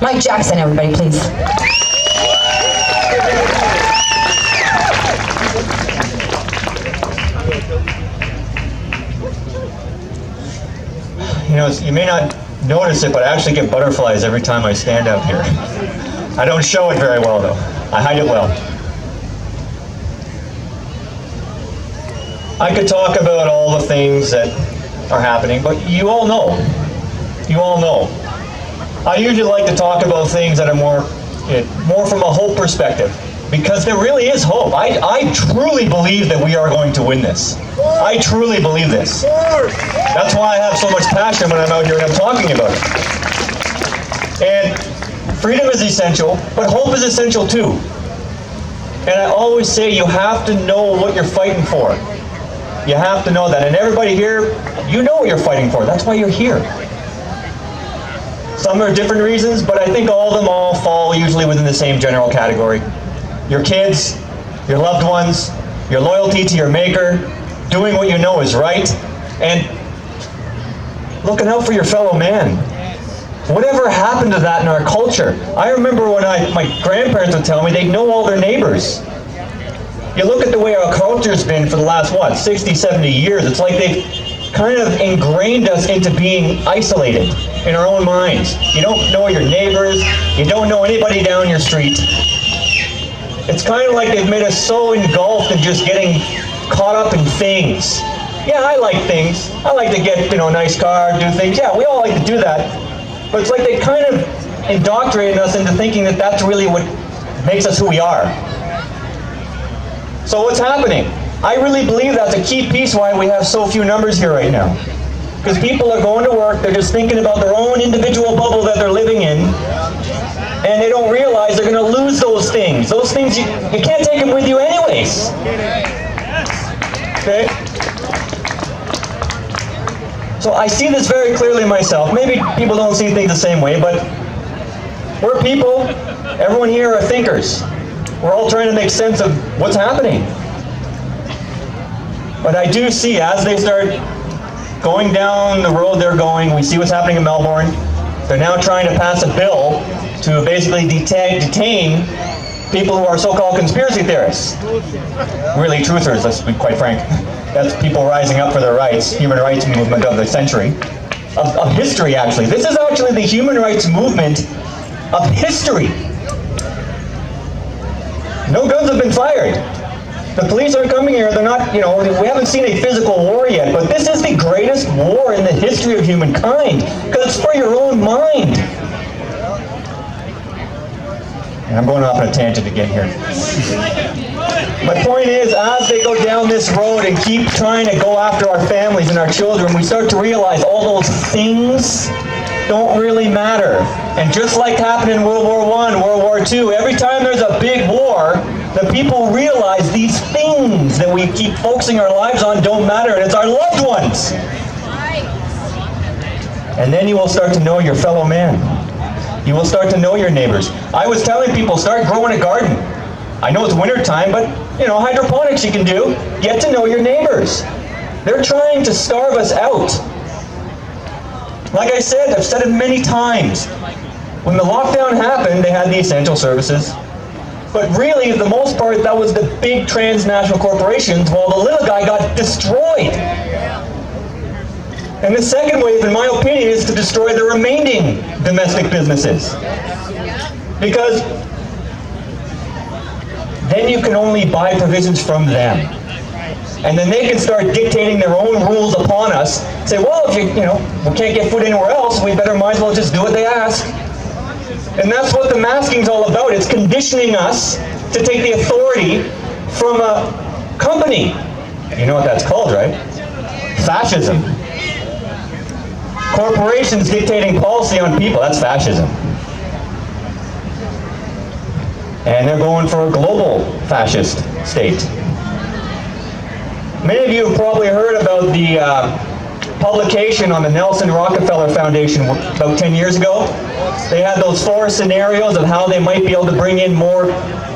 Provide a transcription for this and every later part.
Mike Jackson, everybody, please. You know, you may not notice it, but I actually get butterflies every time I stand out here. I don't show it very well, though. I hide it well. I could talk about all the things that are happening, but you all know. You all know. I usually like to talk about things that are more from a hope perspective, because there really is hope. I truly believe that we are going to win this. I truly believe this. That's why I have so much passion when I'm out here and I'm talking about it. And freedom is essential, but hope is essential too. And I always say you have to know what you're fighting for. You have to know that. And everybody here, you know what you're fighting for. That's why you're here. Some are different reasons, but I think all of them all fall usually within the same general category. Your kids, your loved ones, your loyalty to your maker, doing what you know is right, and looking out for your fellow man. Whatever happened to that in our culture? I remember when my grandparents would tell me they'd know all their neighbors. You look at the way our culture's been for the last, 60, 70 years, it's like they've kind of ingrained us into being isolated in our own minds. You don't know your neighbors, you don't know anybody down your street. It's kind of like they've made us so engulfed in just getting caught up in things. Yeah, I like things. I like to get, a nice car, do things. Yeah, we all like to do that. But it's like they kind of indoctrinated us into thinking that that's really what makes us who we are. So what's happening? I really believe that's a key piece why we have so few numbers here right now. Because people are going to work, they're just thinking about their own individual bubble that they're living in, and they don't realize they're going to lose those things. Those things, you can't take them with you anyways. Okay? So I see this very clearly myself. Maybe people don't see things the same way, but we're people. Everyone here are thinkers. We're all trying to make sense of what's happening. But I do see, as they start going down the road they're going, we see what's happening in Melbourne. They're now trying to pass a bill to basically detain people who are so-called conspiracy theorists. Really truthers, let's be quite frank. That's people rising up for their rights, human rights movement of the century, of history actually. This is actually the human rights movement of history. No guns have been fired. The police aren't coming here, they're not, we haven't seen a physical war yet, but this is the greatest war in the history of humankind, because it's for your own mind. And I'm going off on a tangent again here. My point is, as they go down this road and keep trying to go after our families and our children, we start to realize all those things don't really matter. And just like happened in World War I, World War II, every time there's a big war, the people realize these things that we keep focusing our lives on don't matter, and it's our loved ones. And then you will start to know your fellow man. You will start to know your neighbors. I was telling people, start growing a garden. I know it's winter time, but hydroponics you can do. Get to know your neighbors. They're trying to starve us out. Like I said, I've said it many times. When the lockdown happened, they had the essential services. But really, for the most part, that was the big transnational corporations, while the little guy got destroyed. And the second wave, in my opinion, is to destroy the remaining domestic businesses. Because then you can only buy provisions from them. And then they can start dictating their own rules upon us. Say, well, if we can't get food anywhere else, we might as well just do what they ask. And that's what the masking's all about. It's conditioning us to take the authority from a company. You know what that's called, right? Fascism. Corporations dictating policy on people, that's fascism. And they're going for a global fascist state. Many of you have probably heard about the publication on the Nelson Rockefeller Foundation about 10 years ago. They had those 4 scenarios of how they might be able to bring in more,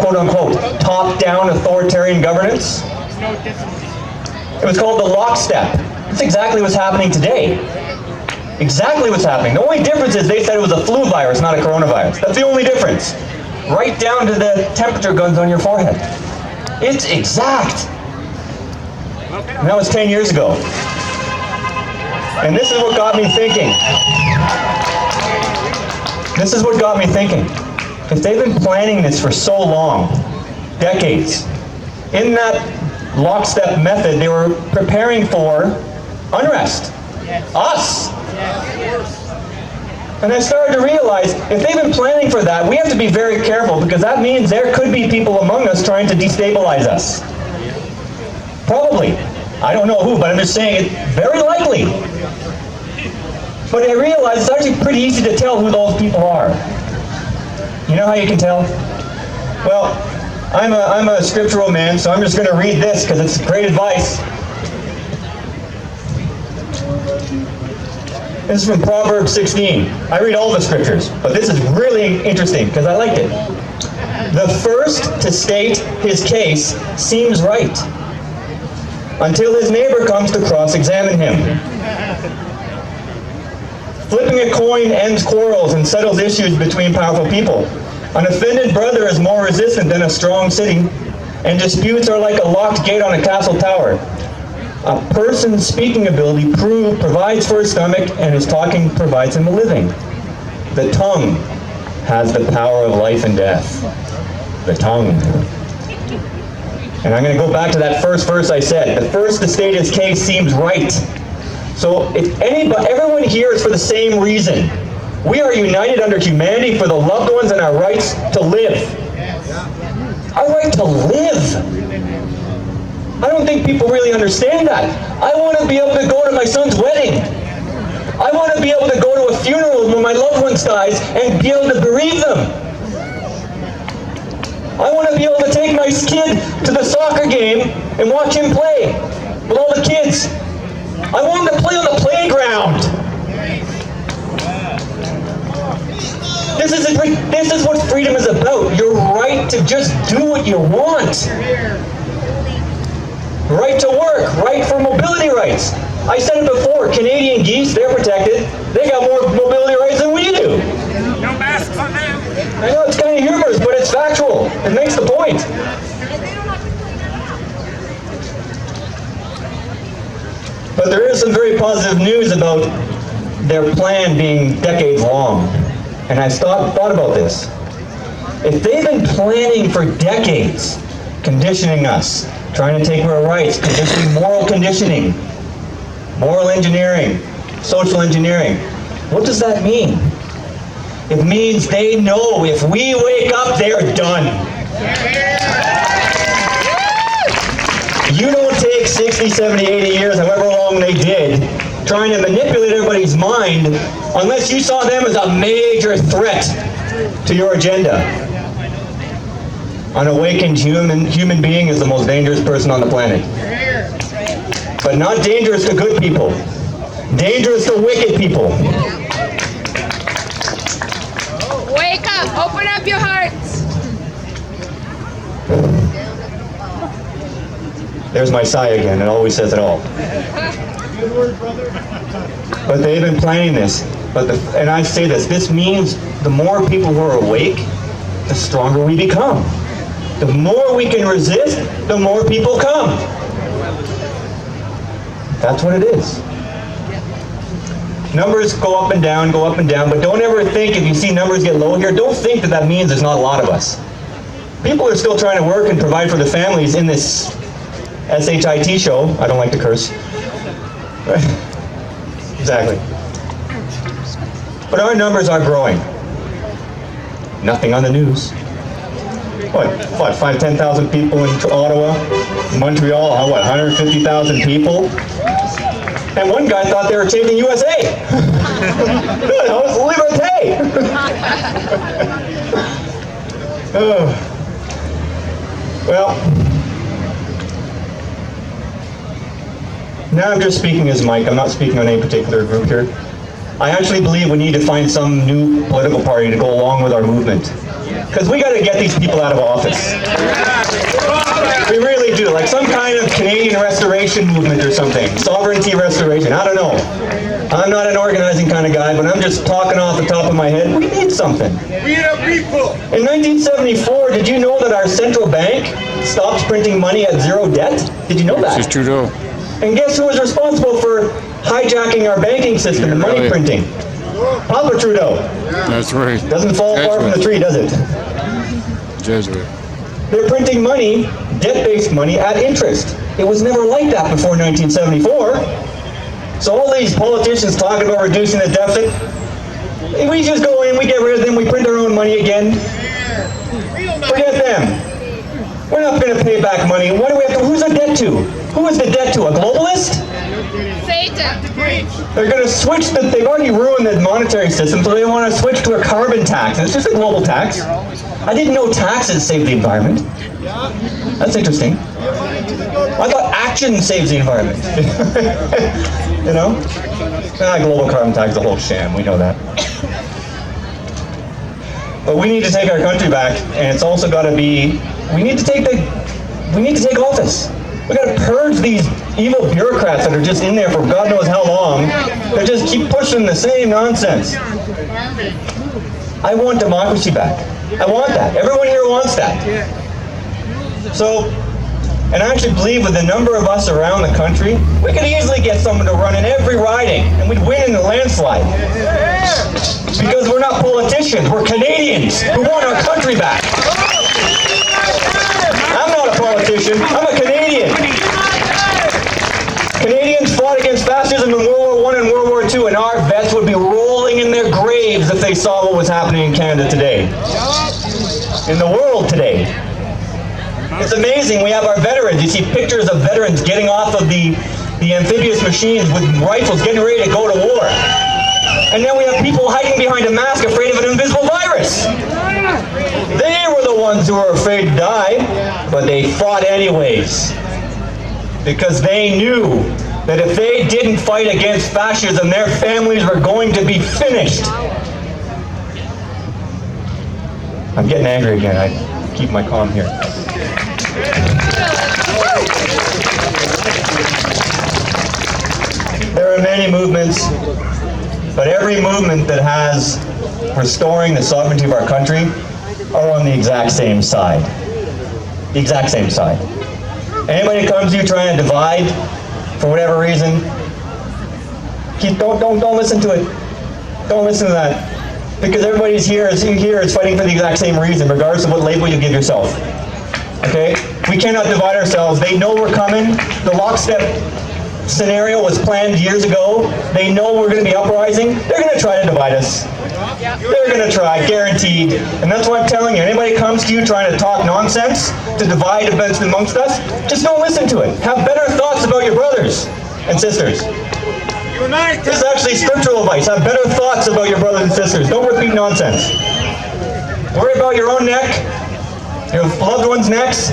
quote-unquote, top-down authoritarian governance. It was called the lockstep. That's exactly what's happening today. exactly what's happening. The only difference is they said it was a flu virus, not a coronavirus. That's the only difference. Right down to the temperature guns on your forehead. It's exact. And that was 10 years ago. And this is what got me thinking. This is what got me thinking. If they've been planning this for so long, decades, in that lockstep method, they were preparing for unrest. Us. And I started to realize, if they've been planning for that, we have to be very careful, because that means there could be people among us trying to destabilize us. Probably. I don't know who, but I'm just saying it's very likely. But I realized it's actually pretty easy to tell who those people are. You know how you can tell? Well, I'm a scriptural man, so I'm just going to read this because it's great advice. This is from Proverbs 16. I read all the scriptures, but this is really interesting because I liked it. The first to state his case seems right, until his neighbor comes to cross-examine him. Flipping a coin ends quarrels and settles issues between powerful people. An offended brother is more resistant than a strong city, and disputes are like a locked gate on a castle tower. A person's speaking ability provides for his stomach, and his talking provides him a living. The tongue has the power of life and death. The tongue. And I'm going to go back to that first verse I said. The first to state his case seems right. So if everyone here is for the same reason. We are united under humanity for the loved ones and our rights to live. Our right to live. I don't think people really understand that. I want to be able to go to my son's wedding. I want to be able to go to a funeral when my loved one dies and be able to bereave them. I want to be able to take my kid to the soccer game and watch him play with all the kids. I want him to play on the playground. This is what freedom is about. Your right to just do what you want. Right to work, right for mobility rights. I said it before, Canadian geese, they're protected. They got more mobility rights than we do. No masks on them. I know it's kind of humorous, but it's factual. It makes the point. But there is some very positive news about their plan being decades long. And I thought about this. If they've been planning for decades, conditioning us, trying to take our rights, conditioning, moral conditioning, moral engineering, social engineering, what does that mean? It means they know if we wake up, they're done. You don't take 60, 70, 80 years, however long they did, trying to manipulate everybody's mind unless you saw them as a major threat to your agenda. An awakened human being is the most dangerous person on the planet. But not dangerous to good people. Dangerous to wicked people. Wake up! Open up your hearts! There's my sigh again. It always says it all. Good word, brother. But they've been planning this. And I say this. This means the more people who are awake, the stronger we become. The more we can resist, the more people come. That's what it is. Numbers go up and down, but don't ever think if you see numbers get low here, don't think that that means there's not a lot of us. People are still trying to work and provide for the families in this SHIT show. I don't like to curse. Exactly. But our numbers are growing. Nothing on the news. What, 5, 10,000 people in Ottawa, Montreal, 150,000 people? And one guy thought they were changing USA. Good, how was liberté? Well, now I'm just speaking as Mike. I'm not speaking on any particular group here. I actually believe we need to find some new political party to go along with our movement. Because we got to get these people out of office. We really do. Like some kind of Canadian restoration movement or something. Sovereignty restoration. I don't know. I'm not an organizing kind of guy, but I'm just talking off the top of my head. We need something. We the people. In 1974, did you know that our central bank stopped printing money at zero debt? Did you know that? This is Trudeau. And guess who was responsible for hijacking our banking system and money printing? Papa Trudeau. That's right. Doesn't fall far from the tree, does it? Jesuit. They're printing money, debt-based money, at interest. It was never like that before 1974. So all these politicians talking about reducing the deficit, we just go in, we get rid of them, we print our own money again. Forget them. We're not going to pay back money. What do we have to? Who's the debt to? Who is the debt to? A globalist? Satan. They're going to switch. They've already ruined the monetary system, so they want to switch to a carbon tax. And it's just a global tax. I didn't know taxes save the environment. That's interesting. I thought action saves the environment. You know? Global carbon tax is a whole sham. We know that. But we need to take our country back, and it's also got to be. We need to take office. We got to purge these evil bureaucrats that are just in there for God knows how long. They just keep pushing the same nonsense. I want democracy back. I want that. Everyone here wants that. So, and I actually believe with the number of us around the country, we could easily get someone to run in every riding, and we'd win in a landslide. Because we're not politicians, we're Canadians who want our country back. I'm not a politician, I'm a Canadian. Canadians fought against fascism in World War I and World War II, and our vets would be rolling in their graves if they saw what was happening in Canada today. In the world today. It's amazing, we have our veterans. You see pictures of veterans getting off of the amphibious machines with rifles, getting ready to go to war. And then we have people hiding behind a mask afraid of an invisible virus. They were the ones who were afraid to die, but they fought anyways. Because they knew that if they didn't fight against fascism, their families were going to be finished. I'm getting angry again. I keep my calm here. There are many movements, but every movement that has restoring the sovereignty of our country are on the exact same side. The exact same side. Anybody who comes to you trying to divide for whatever reason, don't listen to it. Don't listen to that. Because everybody's here is fighting for the exact same reason, regardless of what label you give yourself. Okay? We cannot divide ourselves. They know we're coming. The lockstep scenario was planned years ago. They know we're going to be uprising. They're going to try to divide us. They're going to try, guaranteed. And that's why I'm telling you, anybody comes to you trying to talk nonsense, to divide amongst us, just don't listen to it. Have better thoughts about your brothers and sisters. This is actually scriptural advice. Have better thoughts about your brothers and sisters. Don't repeat nonsense. Worry about your own neck, your loved ones' necks,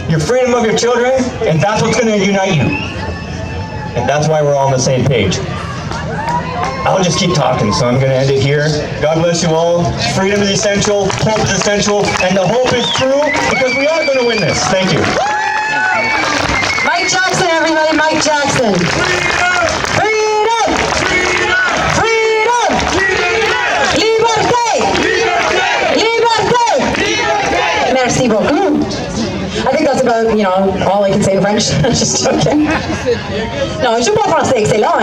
your freedom of your children, and that's what's going to unite you. And that's why we're all on the same page. I'll just keep talking, so I'm going to end it here. God bless you all. Freedom is essential, hope is essential, and the hope is true, because we are going to win this. Thank you. Mike Jackson, everybody, Mike Jackson. Freedom! Freedom! Liberté! Liberté! Merci beaucoup. I think that's about, all I can say in French. Just joking. Non, je joue pas français, excellent.